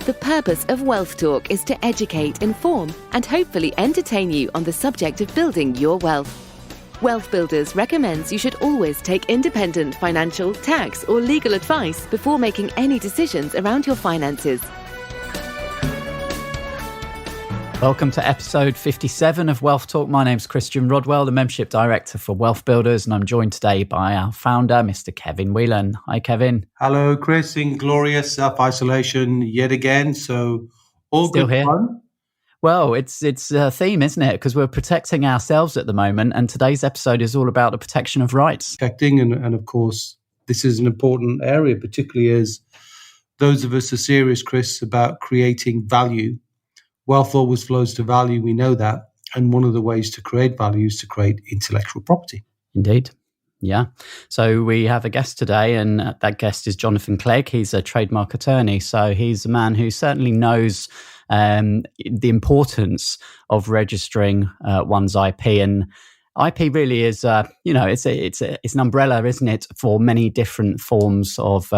The purpose of Wealth Talk is to educate, inform, and hopefully entertain you on the subject of building your wealth. WealthBuilders recommends you should always take independent financial, tax, or legal advice before making any decisions around your finances. Welcome to episode 57 of Wealth Talk. My name's Christian Rodwell, the Membership Director for WealthBuilders, and I'm joined today by our founder, Mr. Kevin Whelan. Hi, Kevin. Hello, Chris. In glorious self-isolation yet again, so all Still good here. fun. Well, it's a theme, isn't it? Because we're protecting ourselves at the moment, and today's episode is all about the protection of rights. Protecting, and of course, this is an important area, particularly as those of us are serious, Chris, about creating value. Wealth always flows to value, we know that. And one of the ways to create value is to create intellectual property. Indeed. Yeah. So we have a guest today, and that guest is Jonathan Clegg. He's a trademark attorney. So he's a man who certainly knows the importance of registering one's IP. And IP really is, it's an umbrella, isn't it, for many different forms of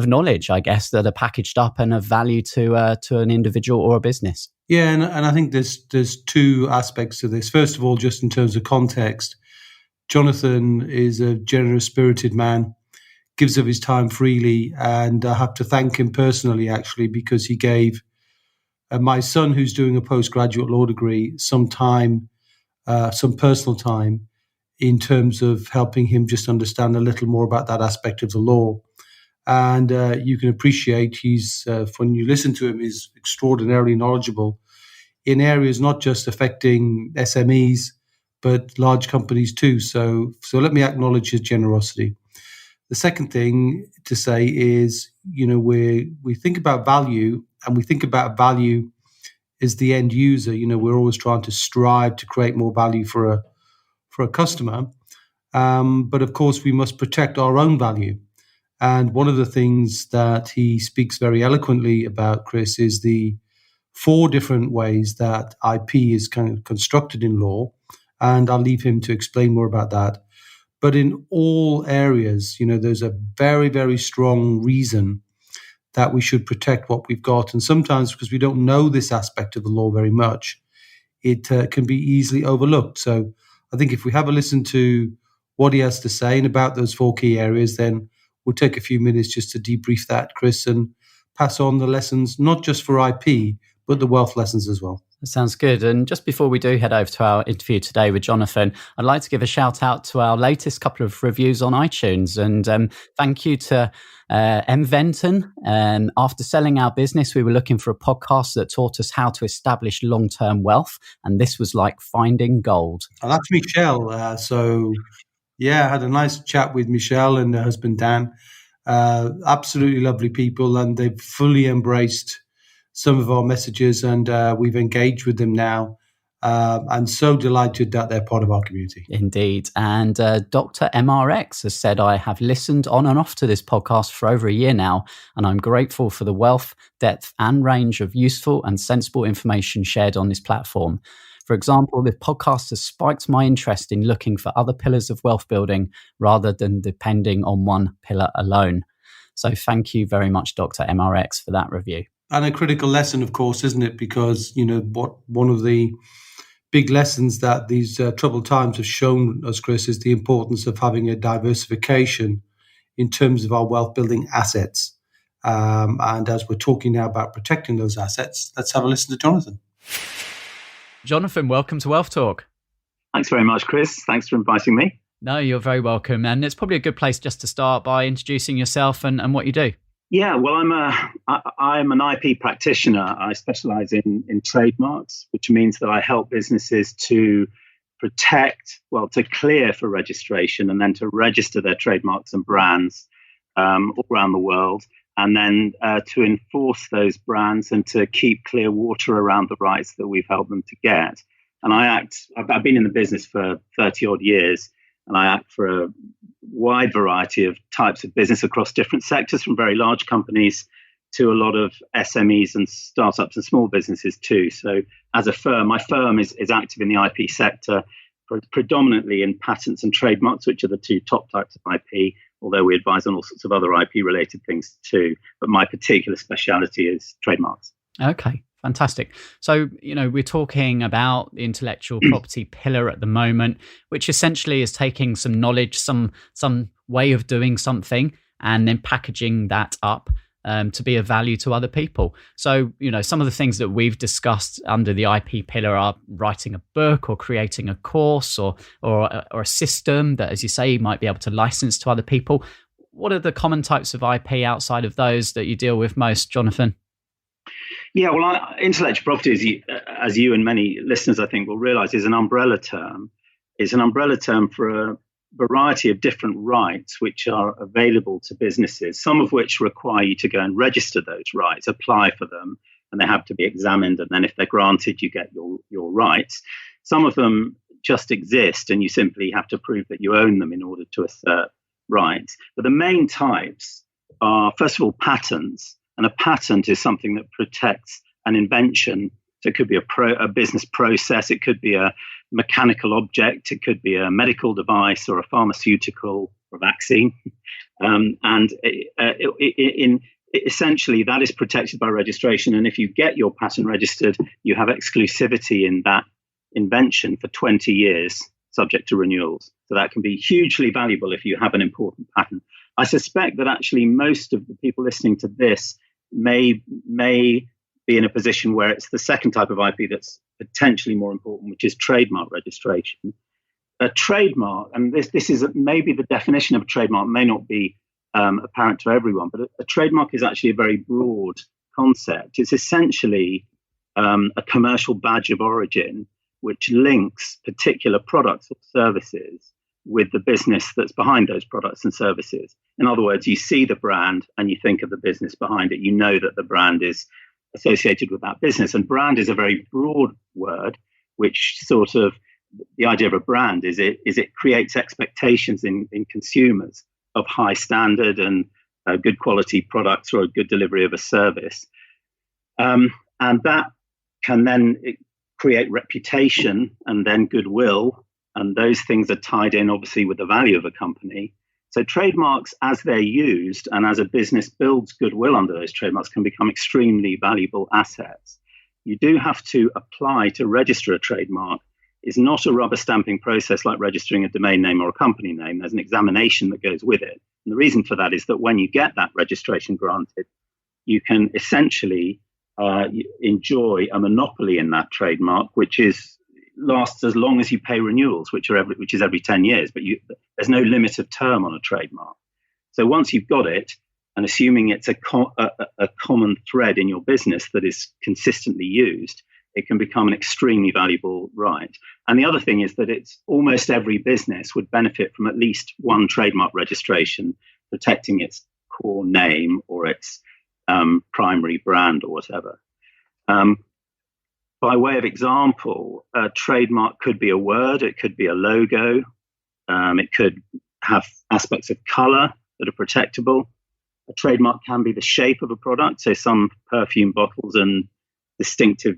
knowledge, I guess, that are packaged up and of value to an individual or a business. Yeah, and I think there's two aspects to this. First of all, just in terms of context, Jonathan is a generous-spirited man, gives of his time freely, and I have to thank him personally, actually, because he gave my son, who's doing a postgraduate law degree, some personal time in terms of helping him just understand a little more about that aspect of the law. And you can appreciate he's, when you listen to him, he's extraordinarily knowledgeable in areas not just affecting SMEs, but large companies too. So let me acknowledge his generosity. The second thing to say is, we think about value, and we think about value as the end user. We're always trying to strive to create more value for a customer. But of course, we must protect our own value. And one of the things that he speaks very eloquently about, Chris, is the 4 different ways that IP is kind of constructed in law. And I'll leave him to explain more about that. But in all areas, there's a very, very strong reason that we should protect what we've got. And sometimes because we don't know this aspect of the law very much, it can be easily overlooked. So I think if we have a listen to what he has to say and about those 4 key areas, then we'll take a few minutes just to debrief that, Chris, and pass on the lessons, not just for IP, but the wealth lessons as well. That sounds good. And just before we do head over to our interview today with Jonathan, I'd like to give a shout out to our latest couple of reviews on iTunes. And thank you to M. Venton. After selling our business, we were looking for a podcast that taught us how to establish long-term wealth. And this was like finding gold. Oh, that's Michelle. I had a nice chat with Michelle and her husband, Dan. Absolutely lovely people, and they've fully embraced some of our messages, and we've engaged with them now. And so delighted that they're part of our community. Indeed. And Dr. MRX has said, I have listened on and off to this podcast for over a year now, and I'm grateful for the wealth, depth, and range of useful and sensible information shared on this platform. For example, the podcast has spiked my interest in looking for other pillars of wealth building rather than depending on one pillar alone. So thank you very much, Dr. MRX, for that review. And a critical lesson, of course, isn't it? Because, one of the big lessons that these troubled times have shown us, Chris, is the importance of having a diversification in terms of our wealth building assets. And as we're talking now about protecting those assets, let's have a listen to Jonathan. Jonathan, welcome to Wealth Talk. Thanks very much, Chris. Thanks for inviting me. No, you're very welcome. And it's probably a good place just to start by introducing yourself and what you do. Yeah, well, I'm an IP practitioner. I specialize in trademarks, which means that I help businesses to to clear for registration and then to register their trademarks and brands all around the world. And then to enforce those brands and to keep clear water around the rights that we've helped them to get. And I've been in the business for 30 odd years, and I act for a wide variety of types of business across different sectors, from very large companies to a lot of SMEs and startups and small businesses too. So as a firm, my firm is active in the IP sector, predominantly in patents and trademarks, which are the 2 top types of IP, although we advise on all sorts of other IP related things too. But my particular speciality is trademarks. Okay, fantastic. So, we're talking about the intellectual property pillar at the moment, which essentially is taking some knowledge, some way of doing something, and then packaging that up to be of value to other people. So, some of the things that we've discussed under the IP pillar are writing a book or creating a course or a system that, as you say, you might be able to license to other people. What are the common types of IP outside of those that you deal with most, Jonathan? Yeah, well, intellectual property, as you and many listeners, I think, will realize, is an umbrella term. It's an umbrella term for a variety of different rights which are available to businesses, some of which require you to go and register those rights, apply for them, and they have to be examined. And then if they're granted, you get your rights. Some of them just exist, and you simply have to prove that you own them in order to assert rights. But the main types are, first of all, patents. And a patent is something that protects an invention. So it could be a business process, it could be a mechanical object, it could be a medical device or a pharmaceutical or a vaccine. Essentially, that is protected by registration. And if you get your patent registered, you have exclusivity in that invention for 20 years, subject to renewals. So that can be hugely valuable if you have an important patent. I suspect that actually most of the people listening to this may be in a position where it's the second type of IP that's potentially more important, which is trademark registration. A trademark, and this is maybe the definition of a trademark may not be apparent to everyone, but a trademark is actually a very broad concept. It's essentially a commercial badge of origin which links particular products or services with the business that's behind those products and services. In other words, you see the brand and you think of the business behind it. You know that the brand is associated with that business. And brand is a very broad word, which sort of, the idea of a brand is it creates expectations in consumers of high standard and good quality products or a good delivery of a service. And that can then create reputation and then goodwill. And those things are tied in, obviously, with the value of a company. So trademarks, as they're used and as a business builds goodwill under those trademarks, can become extremely valuable assets. You do have to apply to register a trademark. It's not a rubber stamping process like registering a domain name or a company name. There's an examination that goes with it. And the reason for that is that when you get that registration granted, you can essentially enjoy a monopoly in that trademark, which lasts as long as you pay renewals, which is every 10 years, but there's no limit of term on a trademark. So once you've got it, and assuming it's a common thread in your business that is consistently used, it can become an extremely valuable right. And the other thing is that it's almost every business would benefit from at least one trademark registration protecting its core name or its primary brand or whatever. By way of example, a trademark could be a word, it could be a logo, it could have aspects of color that are protectable. A trademark can be the shape of a product. So some perfume bottles and distinctive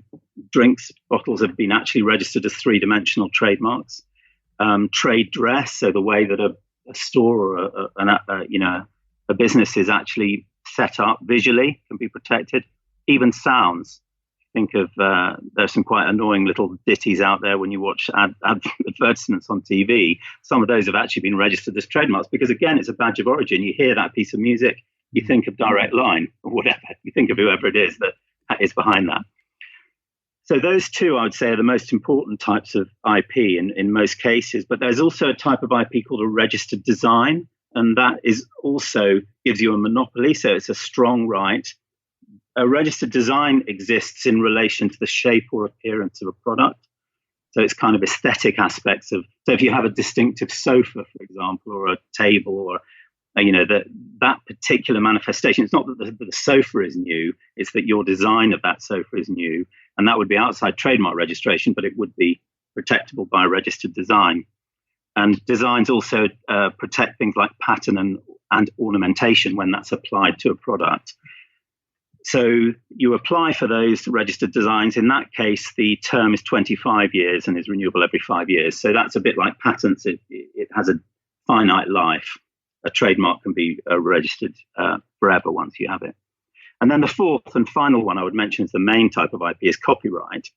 drinks bottles have been actually registered as three-dimensional trademarks. Trade dress, so the way that a store or a business is actually set up visually, can be protected. Even sounds. Think of there's some quite annoying little ditties out there when you watch advertisements on TV. Some of those have actually been registered as trademarks because, again, it's a badge of origin. You hear that piece of music, you think of Direct Line or whatever. You think of whoever it is that is behind that. So those two, I would say, are the most important types of IP in most cases. But there's also a type of IP called a registered design, and that is also gives you a monopoly. So it's a strong right. A registered design exists in relation to the shape or appearance of a product. So it's kind of aesthetic aspects of, so if you have a distinctive sofa, for example, or a table, or, that particular manifestation, it's not that the sofa is new, it's that your design of that sofa is new. And that would be outside trademark registration, but it would be protectable by registered design. And designs also protect things like pattern and ornamentation when that's applied to a product. So you apply for those registered designs. In that case, the term is 25 years and is renewable every 5 years. So that's a bit like patents. It has a finite life. a trademark can be registered forever once you have it. And then the fourth and final one I would mention is the main type of IP is copyright.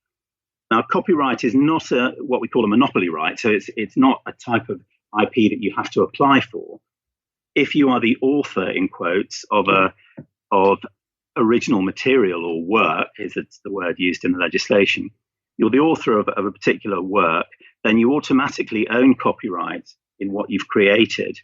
Now, copyright is not what we call a monopoly right. So it's not a type of IP that you have to apply for. If you are the author, in quotes, of original material or work, is the word used in the legislation, you're the author of a particular work, then you automatically own copyright in what you've created.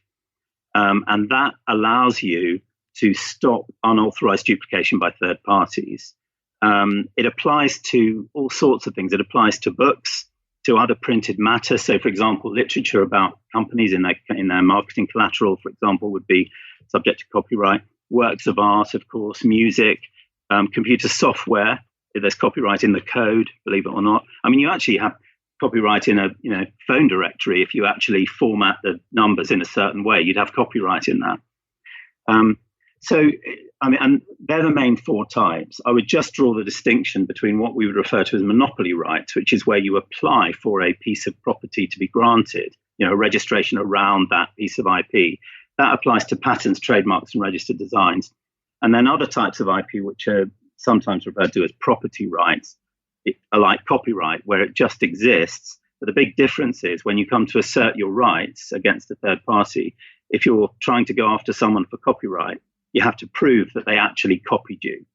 And that allows you to stop unauthorized duplication by third parties. It applies to all sorts of things. It applies to books, to other printed matter. So, for example, literature about companies in their marketing collateral, for example, would be subject to copyright. Works of art, of course, music, computer software. There's copyright in the code, believe it or not. I mean, you actually have copyright in a phone directory. If you actually format the numbers in a certain way, you'd have copyright in that. And they're the main four types. I would just draw the distinction between what we would refer to as monopoly rights, which is where you apply for a piece of property to be granted, a registration around that piece of IP. That applies to patents, trademarks, and registered designs. And then other types of IP, which are sometimes referred to as property rights, are like copyright, where it just exists. But the big difference is when you come to assert your rights against a third party, if you're trying to go after someone for copyright, you have to prove that they actually copied you.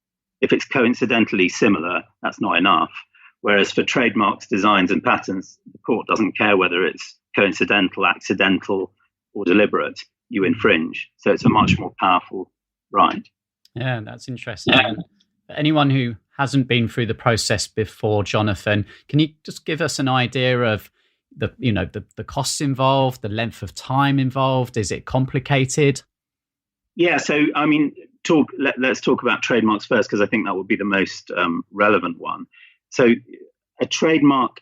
If it's coincidentally similar, that's not enough. Whereas for trademarks, designs, and patents, the court doesn't care whether it's coincidental, accidental, or deliberate. You infringe. So it's a much more powerful right. Yeah, that's interesting. And anyone who hasn't been through the process before, Jonathan, can you just give us an idea of the costs involved, the length of time involved? Is it complicated? Yeah, so I mean, let's talk about trademarks first, because I think that would be the most relevant one. So a trademark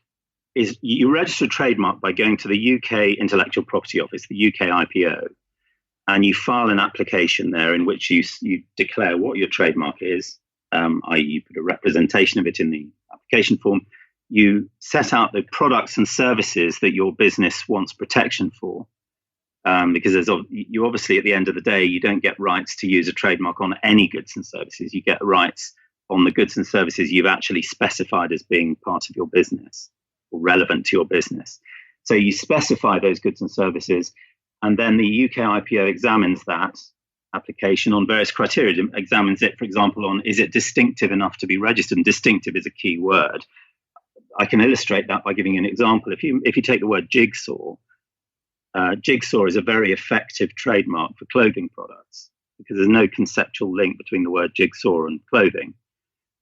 is, you register a trademark by going to the UK Intellectual Property Office, the UK IPO, and you file an application there in which you declare what your trademark is, i.e. you put a representation of it in the application form. You set out the products and services that your business wants protection for. Because you obviously, at the end of the day, you don't get rights to use a trademark on any goods and services. You get rights on the goods and services you've actually specified as being part of your business or relevant to your business. So you specify those goods and services, and then the UK IPO examines that application on various criteria. It examines it, for example, on is it distinctive enough to be registered? And distinctive is a key word. I can illustrate that by giving you an example. If you take the word jigsaw, jigsaw is a very effective trademark for clothing products because there's no conceptual link between the word jigsaw and clothing.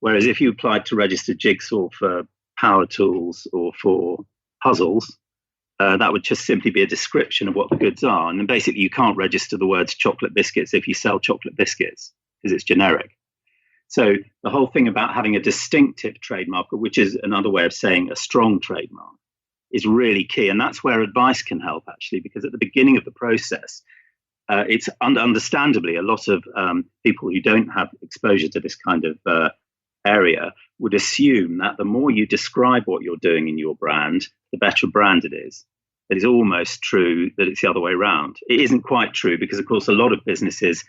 Whereas if you applied to register jigsaw for power tools or for puzzles, that would just simply be a description of what the goods are. And then basically you can't register the words chocolate biscuits if you sell chocolate biscuits because it's generic. So the whole thing about having a distinctive trademark, which is another way of saying a strong trademark, is really key. And that's where advice can help, actually, because at the beginning of the process, it's understandably a lot of people who don't have exposure to this kind of area would assume that the more you describe what you're doing in your brand, the better brand it is. It is almost true that it's the other way around. It isn't quite true because, of course, a lot of businesses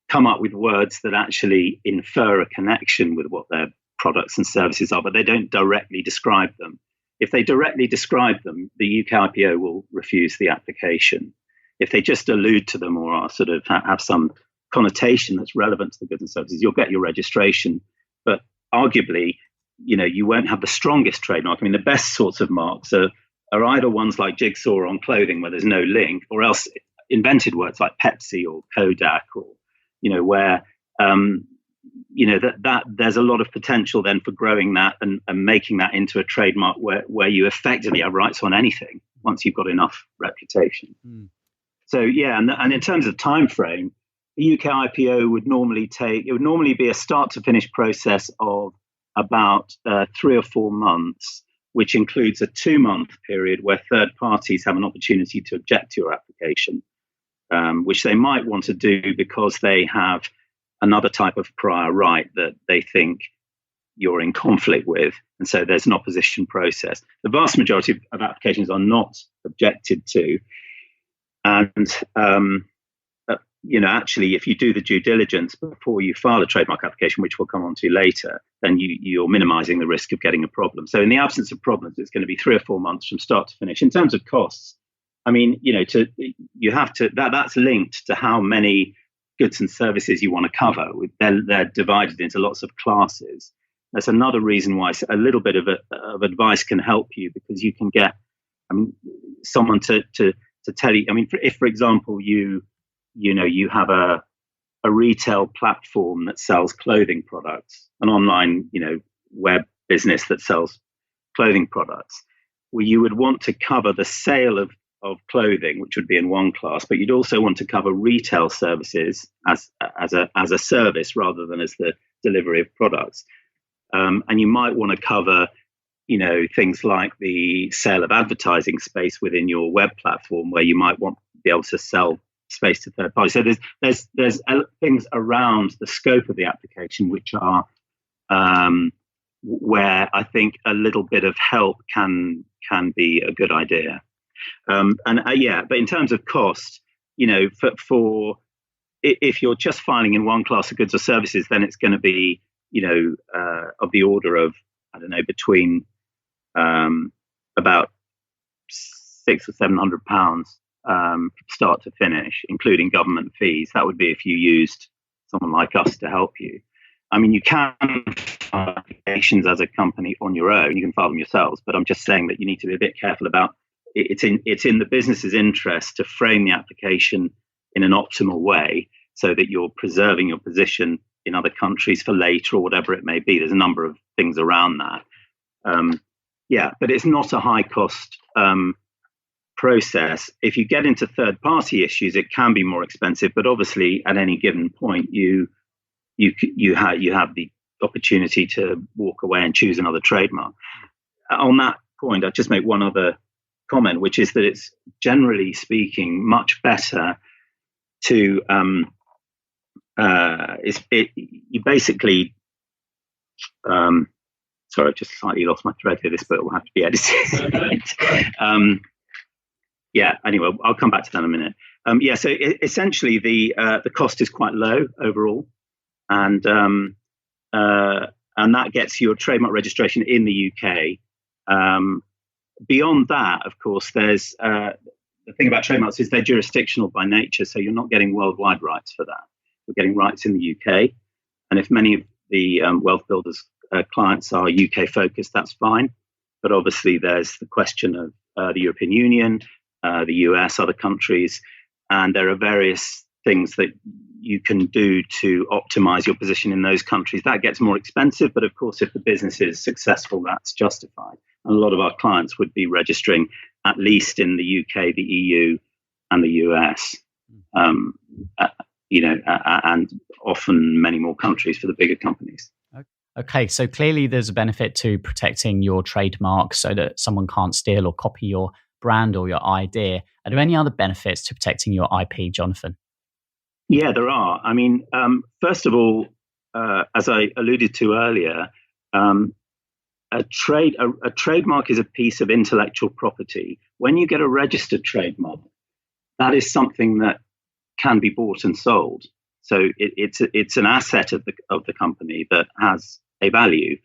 come up with words that actually infer a connection with what their products and services are, but they don't directly describe them. If they directly describe them, the UK IPO will refuse the application. If they just allude to them or are sort of have some connotation that's relevant to the goods and services, you'll get your registration. But arguably, you won't have the strongest trademark. I mean, the best sorts of marks are either ones like jigsaw on clothing where there's no link, or else invented words like Pepsi or Kodak, or where that there's a lot of potential then for growing that and making that into a trademark where you effectively have rights on anything once you've got enough reputation. So and in terms of time frame, the UK IPO would normally be a start to finish process of about 3 or 4 months, which includes a 2-month period where third parties have an opportunity to object to your application, which they might want to do because they have another type of prior right that they think you're in conflict with. And so there's an opposition process. The vast majority of applications are not objected to. And actually, if you do the due diligence before you file a trademark application, which we'll come on to later, then you're minimizing the risk of getting a problem. So in the absence of problems, it's going to be 3 or 4 months from start to finish. In terms of costs, I mean, that's linked to how many goods and services you want to cover. They're divided into lots of classes. That's another reason why a little bit of advice can help you, because you can get, someone to tell you. If for example you have a retail platform that sells clothing products, an online web business that sells clothing products, well, you would want to cover the sale of clothing, which would be in one class, but you'd also want to cover retail services as a service rather than as the delivery of products. And you might want to cover, things like the sale of advertising space within your web platform, where you might want to be able to sell space to third parties. So there's things around the scope of the application which are where I think a little bit of help can be a good idea. But in terms of cost, for if you're just filing in one class of goods or services, then it's going to be of the order of, I don't know, between about £600 or £700 start to finish, including government fees. That would be if you used someone like us to help you. You can file applications as a company on your own. You can file them yourselves, but I'm just saying that you need to be a bit careful about it. It's in the business's interest to frame the application in an optimal way so that you're preserving your position in other countries for later or whatever it may be. There's a number of things around that. But it's not a high cost process. If you get into third party issues, it can be more expensive, but obviously at any given point, you have the opportunity to walk away and choose another trademark. On that point, I'll just make one other comment, which is that it's generally speaking much better to you basically sorry, I've just slightly lost my thread here. This bit will have to be edited. Anyway, I'll come back to that in a minute. So essentially the cost is quite low overall, and that gets your trademark registration in the UK. Beyond that, of course, there's the thing about trademarks is they're jurisdictional by nature, so you're not getting worldwide rights for that. You're getting rights in the UK, and if many of the WealthBuilders clients are UK focused, that's fine. But obviously, there's the question of the European Union, the US, other countries, and there are various things that you can do to optimize your position in those countries. That gets more expensive, but of course, if the business is successful, that's justified. And a lot of our clients would be registering at least in the UK, the EU, and the US, and often many more countries for the bigger companies. Okay, so clearly there's a benefit to protecting your trademark so that someone can't steal or copy your brand or your idea. Are there any other benefits to protecting your IP, Jonathan? Yeah, there are. First of all, as I alluded to earlier, a trademark is a piece of intellectual property. When you get a registered trademark, that is something that can be bought and sold. So it's an asset of the company that has a value.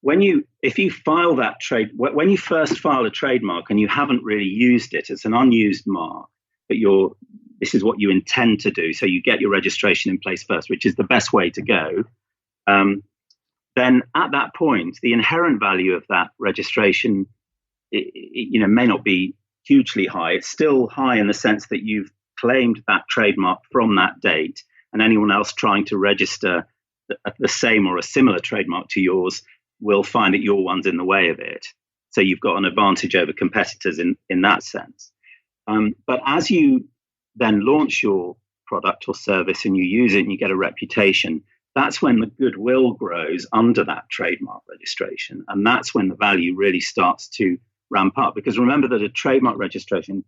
When you first file a trademark and you haven't really used it, it's an unused mark, but this is what you intend to do. So you get your registration in place first, which is the best way to go. Then at that point, the inherent value of that registration, may not be hugely high. It's still high in the sense that you've claimed that trademark from that date, and anyone else trying to register the same or a similar trademark to yours will find that your one's in the way of it. So you've got an advantage over competitors in that sense. But as you then launch your product or service and you use it and you get a reputation, that's when the goodwill grows under that trademark registration. And that's when the value really starts to ramp up. Because remember that a trademark registration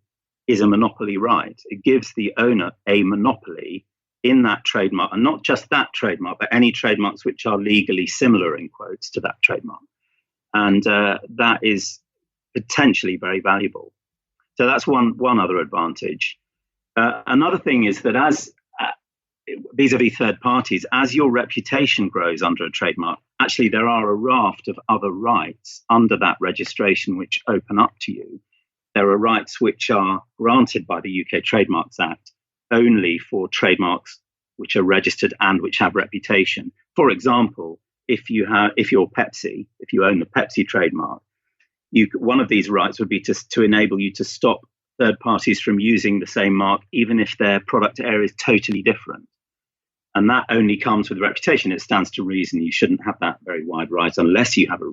is a monopoly right. It gives the owner a monopoly in that trademark, and not just that trademark, but any trademarks which are legally similar, in quotes, to that trademark. And that is potentially very valuable. So that's one other advantage. Another thing is that as vis-a-vis third parties, as your reputation grows under a trademark, actually there are a raft of other rights under that registration which open up to you. There are rights which are granted by the UK Trademarks Act only for trademarks which are registered and which have reputation. For example, if you're Pepsi, if you own the Pepsi trademark, one of these rights would be to enable you to stop third parties from using the same mark, even if their product area is totally different. And that only comes with reputation. It stands to reason you shouldn't have that very wide right unless you have a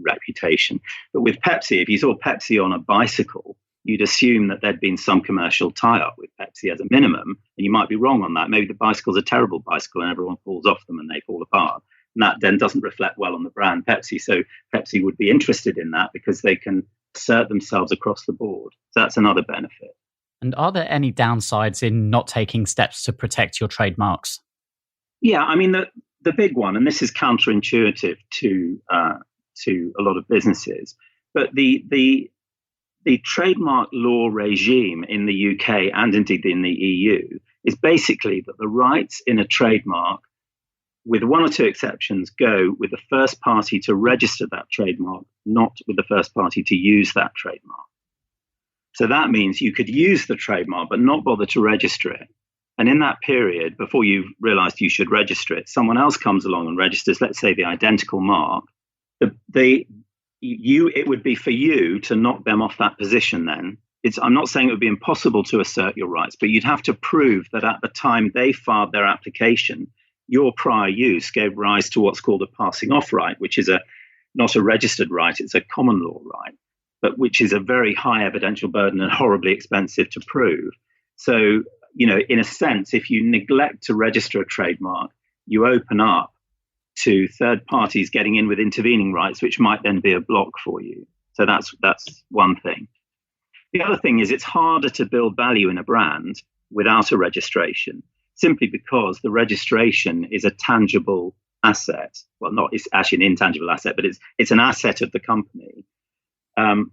reputation. But with Pepsi, if you saw Pepsi on a bicycle, you'd assume that there'd been some commercial tie-up with Pepsi as a minimum, and you might be wrong on that. Maybe the bicycle's a terrible bicycle and everyone falls off them and they fall apart. And that then doesn't reflect well on the brand Pepsi. So Pepsi would be interested in that because they can assert themselves across the board. So that's another benefit. And are there any downsides in not taking steps to protect your trademarks? Yeah, I mean, the big one, and this is counterintuitive to a lot of businesses, but the trademark law regime in the UK and indeed in the EU is basically that the rights in a trademark, with one or two exceptions, go with the first party to register that trademark, not with the first party to use that trademark. So that means you could use the trademark but not bother to register it. And in that period, before you realized you should register it, someone else comes along and registers, let's say, the identical mark. It would be for you to knock them off that position then. I'm not saying it would be impossible to assert your rights, but you'd have to prove that at the time they filed their application, your prior use gave rise to what's called a passing off right, which is not a registered right, it's a common law right, but which is a very high evidential burden and horribly expensive to prove. So, in a sense, if you neglect to register a trademark, you open up to third parties getting in with intervening rights, which might then be a block for you. So that's one thing. The other thing is it's harder to build value in a brand without a registration, simply because the registration is a tangible asset. Well, it's actually an intangible asset, but it's an asset of the company, and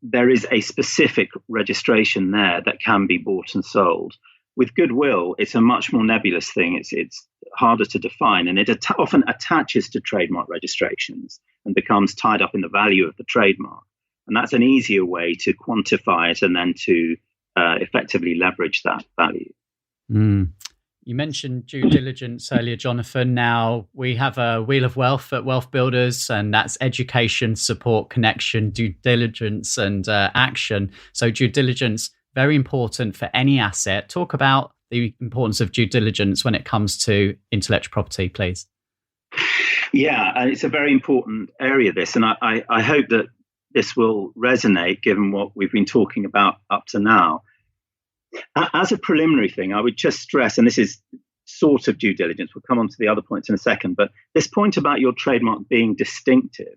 there is a specific registration there that can be bought and sold. With goodwill, it's a much more nebulous thing. It's harder to define, and it often attaches to trademark registrations and becomes tied up in the value of the trademark. And that's an easier way to quantify it and then to effectively leverage that value. You mentioned due diligence earlier, Jonathan. Now we have a Wheel of Wealth at WealthBuilders, and that's education, support, connection, due diligence, and action. So due diligence, very important for any asset. Talk about the importance of due diligence when it comes to intellectual property, please. Yeah, and it's a very important area, this, and I hope that this will resonate given what we've been talking about up to now. As a preliminary thing, I would just stress, and this is sort of due diligence, we'll come on to the other points in a second, but this point about your trademark being distinctive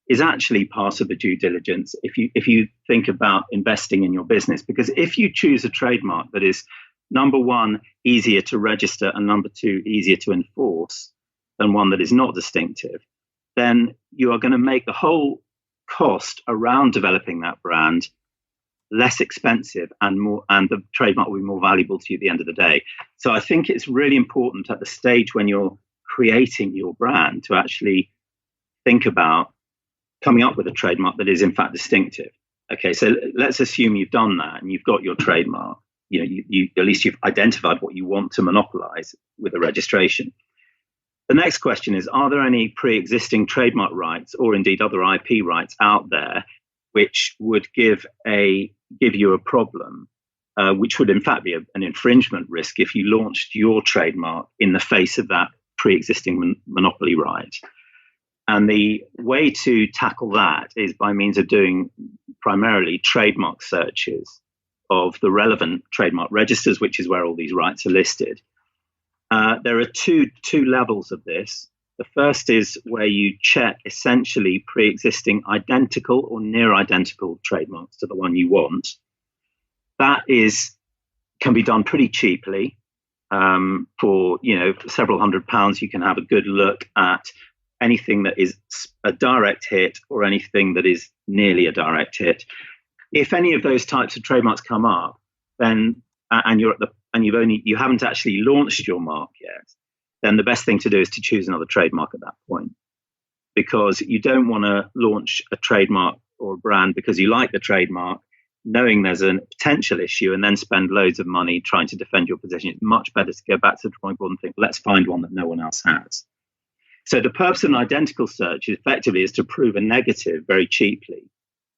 is actually part of the due diligence if you think about investing in your business. Because if you choose a trademark that is, number one, easier to register, and number two, easier to enforce than one that is not distinctive, then you are going to make the whole cost around developing that brand less expensive and the trademark will be more valuable to you at the end of the day. So I think it's really important at the stage when you're creating your brand to actually think about coming up with a trademark that is in fact distinctive. Okay, so let's assume you've done that and you've got your trademark. You at least you've identified what you want to monopolize with a registration. The next question is, are there any pre-existing trademark rights or indeed other IP rights out there which would give you a problem, which would in fact be an infringement risk if you launched your trademark in the face of that pre-existing monopoly right? And the way to tackle that is by means of doing primarily trademark searches of the relevant trademark registers, which is where all these rights are listed. There are two levels of this. The first is where you check essentially pre-existing identical or near identical trademarks to the one you want. That can be done pretty cheaply. For several £100, you can have a good look at anything that is a direct hit or anything that is nearly a direct hit. if any of those types of trademarks come up, then you haven't actually launched your mark yet, then the best thing to do is to choose another trademark at that point, because you don't want to launch a trademark or a brand because you like the trademark, knowing there's a potential issue, and then spend loads of money trying to defend your position. It's much better to go back to the drawing board and think, let's find one that no one else has. So the purpose of an identical search effectively is to prove a negative very cheaply.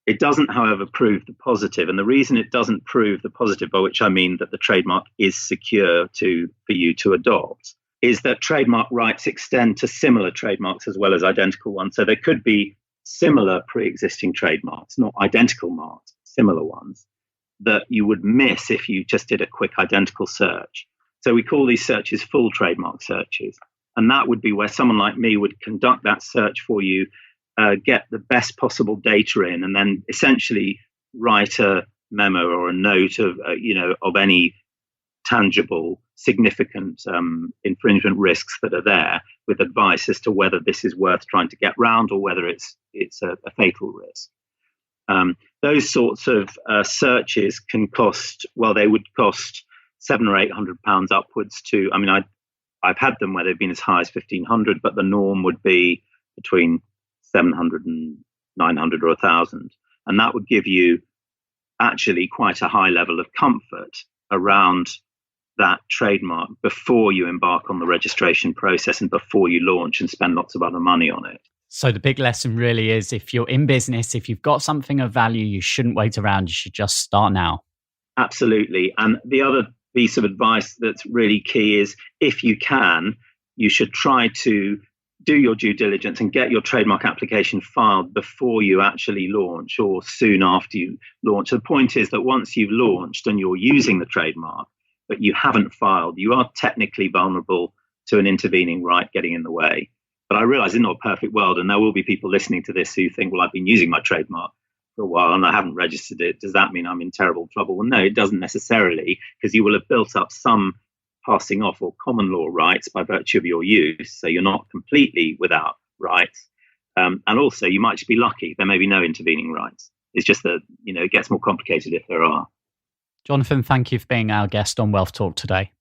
It doesn't, however, prove the positive. And the reason it doesn't prove the positive, by which I mean that the trademark is secure for you to adopt, is that trademark rights extend to similar trademarks as well as identical ones. So there could be similar pre-existing trademarks, not identical marks, similar ones, that you would miss if you just did a quick identical search. So we call these searches full trademark searches. And that would be where someone like me would conduct that search for you, get the best possible data in, and then essentially write a memo or a note of any tangible, significant infringement risks that are there, with advice as to whether this is worth trying to get round or whether it's a fatal risk. Those sorts of searches can cost, they would cost £700 or £800 upwards to. I mean, I've had them where they've been as high as 1,500, but the norm would be between 700 and 900 or 1,000. And that would give you actually quite a high level of comfort around that trademark before you embark on the registration process and before you launch and spend lots of other money on it. So the big lesson really is, if you're in business, if you've got something of value, you shouldn't wait around. You should just start now. Absolutely. And the other piece of advice that's really key is, if you can, you should try to do your due diligence and get your trademark application filed before you actually launch or soon after you launch. The point is that once you've launched and you're using the trademark, but you haven't filed, you are technically vulnerable to an intervening right getting in the way. But I realize it's not a perfect world, and there will be people listening to this who think, well, I've been using my trademark for a while and I haven't registered it. Does that mean I'm in terrible trouble? Well, no, it doesn't necessarily, because you will have built up some passing off or common law rights by virtue of your use. So you're not completely without rights. And also, you might just be lucky. There may be no intervening rights. It's just that, it gets more complicated if there are. Jonathan, thank you for being our guest on Wealth Talk today.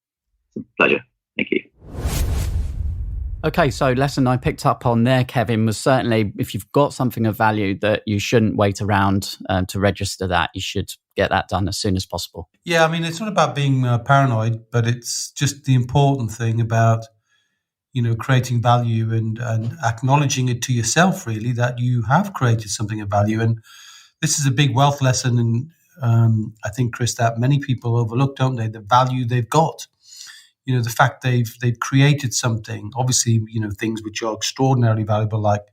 It's a pleasure. Thank you. Okay, so lesson I picked up on there, Kevin, was certainly, if you've got something of value, that you shouldn't wait around to register that. You should get that done as soon as possible. Yeah, I mean, it's not about being paranoid, but it's just the important thing about, creating value and acknowledging it to yourself, really, that you have created something of value. And this is a big wealth lesson, and I think, Chris, that many people overlook, don't they? The value they've got. The fact they've created something, obviously, things which are extraordinarily valuable, like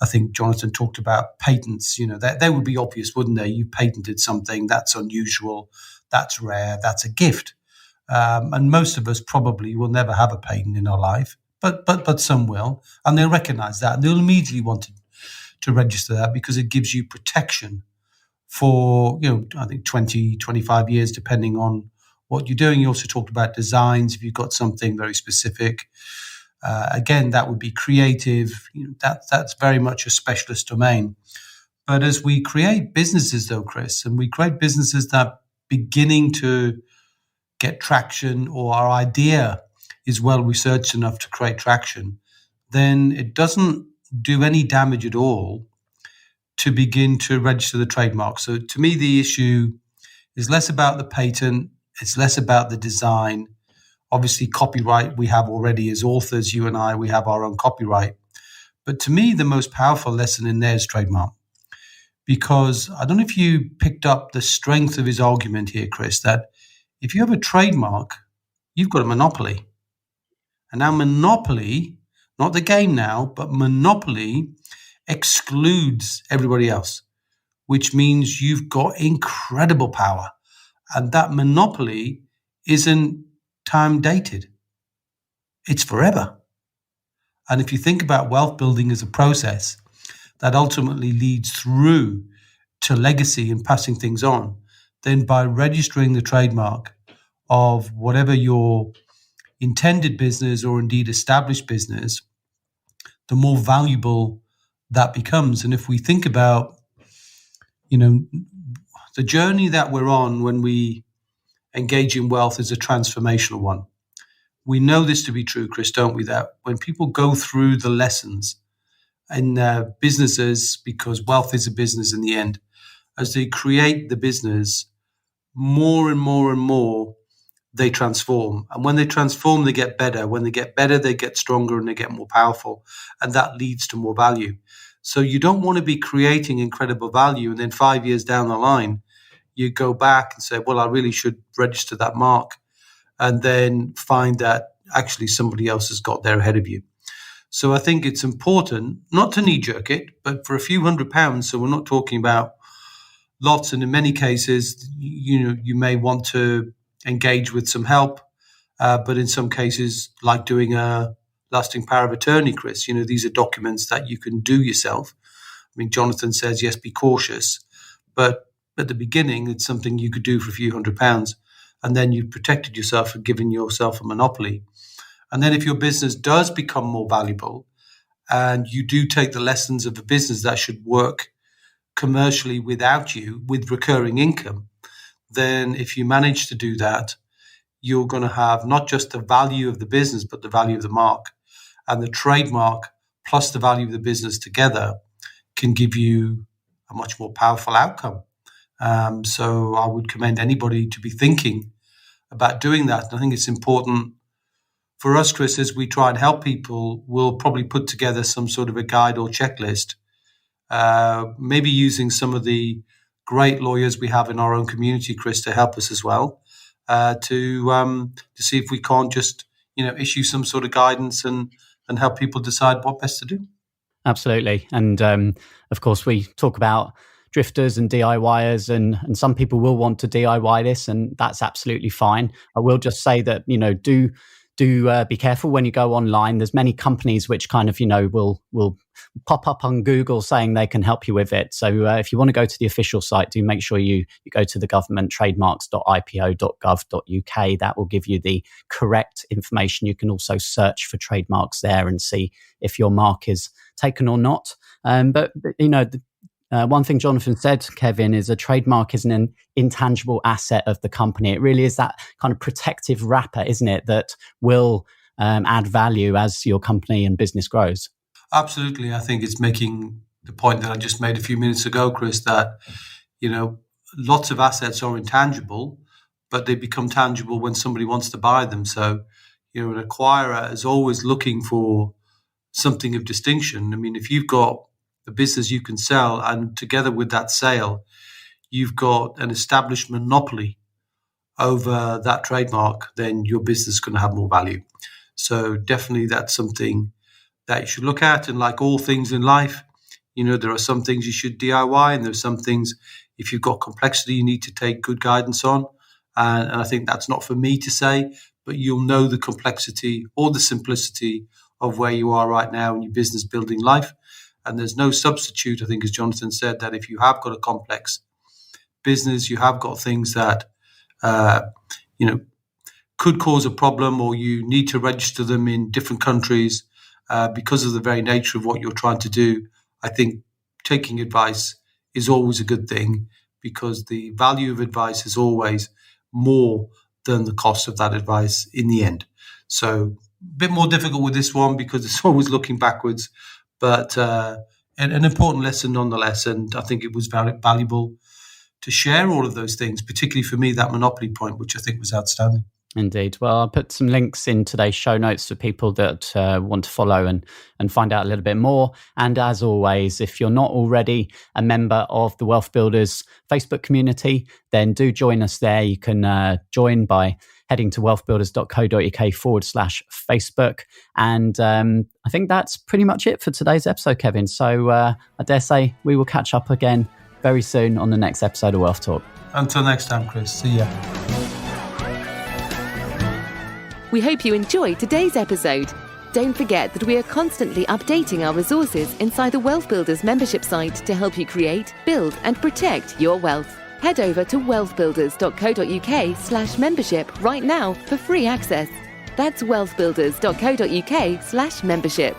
I think Jonathan talked about patents, they would be obvious, wouldn't they? You patented something, that's unusual, that's rare, that's a gift. And most of us probably will never have a patent in our life, but some will, and they'll recognize that, and they'll immediately want to register that because it gives you protection for, I think 20, 25 years, depending on what you're doing. You also talked about designs. If you've got something very specific, again, that would be creative. That's very much a specialist domain. But as we create businesses, though, Chris, and we create businesses that beginning to get traction, or our idea is well researched enough to create traction, then it doesn't do any damage at all to begin to register the trademark. So to me, the issue is less about the patent. It's less about the design. Obviously, copyright we have already as authors. You and I, we have our own copyright. But to me, the most powerful lesson in there is trademark. Because I don't know if you picked up the strength of his argument here, Chris, that if you have a trademark, you've got a monopoly. And now monopoly, not the game now, but monopoly excludes everybody else, which means you've got incredible power. And that monopoly isn't time dated. It's forever. And if you think about wealth building as a process that ultimately leads through to legacy and passing things on, then by registering the trademark of whatever your intended business or indeed established business, the more valuable that becomes. And if we think about, The journey that we're on when we engage in wealth is a transformational one. We know this to be true, Chris, don't we? That when people go through the lessons in businesses, because wealth is a business in the end, as they create the business, more and more and more, they transform. And when they transform, they get better. When they get better, they get stronger and they get more powerful. And that leads to more value. So you don't want to be creating incredible value and then 5 years down the line, you go back and say, well, I really should register that mark, and then find that actually somebody else has got there ahead of you. So I think it's important not to knee-jerk it, but for a few £100, so we're not talking about lots, and in many cases, you may want to engage with some help, but in some cases, like doing a lasting power of attorney, Chris, these are documents that you can do yourself. I mean, Jonathan says, yes, be cautious, but at the beginning, it's something you could do for a few £100, and then you've protected yourself and given yourself a monopoly. And then if your business does become more valuable and you do take the lessons of a business that should work commercially without you, with recurring income, then if you manage to do that, you're going to have not just the value of the business, but the value of the mark. And the trademark plus the value of the business together can give you a much more powerful outcome. So I would commend anybody to be thinking about doing that. And I think it's important for us, Chris, as we try and help people, we'll probably put together some sort of a guide or checklist, maybe using some of the great lawyers we have in our own community, Chris, to help us as well, to see if we can't just, issue some sort of guidance and help people decide what best to do. Absolutely. And of course, we talk about drifters and DIYers, and some people will want to DIY this, and that's absolutely fine. I will just say that, do be careful when you go online. There's many companies which kind of, will pop up on Google saying they can help you with it. So if you want to go to the official site, do make sure you go to the government trademarks.ipo.gov.uk. That will give you the correct information. You can also search for trademarks there and see if your mark is taken or not. One thing Jonathan said, Kevin, is a trademark is an intangible asset of the company. It really is that kind of protective wrapper, isn't it, that will add value as your company and business grows. Absolutely. I think it's making the point that I just made a few minutes ago, Chris, that, lots of assets are intangible, but they become tangible when somebody wants to buy them. So, an acquirer is always looking for something of distinction. I mean, if you've got the business you can sell, and together with that sale, you've got an established monopoly over that trademark, then your business is going to have more value. So definitely that's something that you should look at. And like all things in life, there are some things you should DIY, and there's some things, if you've got complexity, you need to take good guidance on. And I think that's not for me to say, but you'll know the complexity or the simplicity of where you are right now in your business building life. And there's no substitute, I think, as Jonathan said, that if you have got a complex business, you have got things that, could cause a problem, or you need to register them in different countries because of the very nature of what you're trying to do. I think taking advice is always a good thing, because the value of advice is always more than the cost of that advice in the end. So a bit more difficult with this one because it's always looking backwards. But an important lesson nonetheless, and I think it was very valuable to share all of those things, particularly for me, that monopoly point, which I think was outstanding. Indeed. Well, I'll put some links in today's show notes for people that want to follow and find out a little bit more. And as always, if you're not already a member of the Wealth Builders Facebook community, then do join us there. You can join by heading to wealthbuilders.co.uk/Facebook. And I think that's pretty much it for today's episode, Kevin. So I dare say we will catch up again very soon on the next episode of Wealth Talk. Until next time, Chris. See ya. We hope you enjoyed today's episode. Don't forget that we are constantly updating our resources inside the Wealth Builders membership site to help you create, build and protect your wealth. Head over to wealthbuilders.co.uk/membership right now for free access. That's wealthbuilders.co.uk/membership.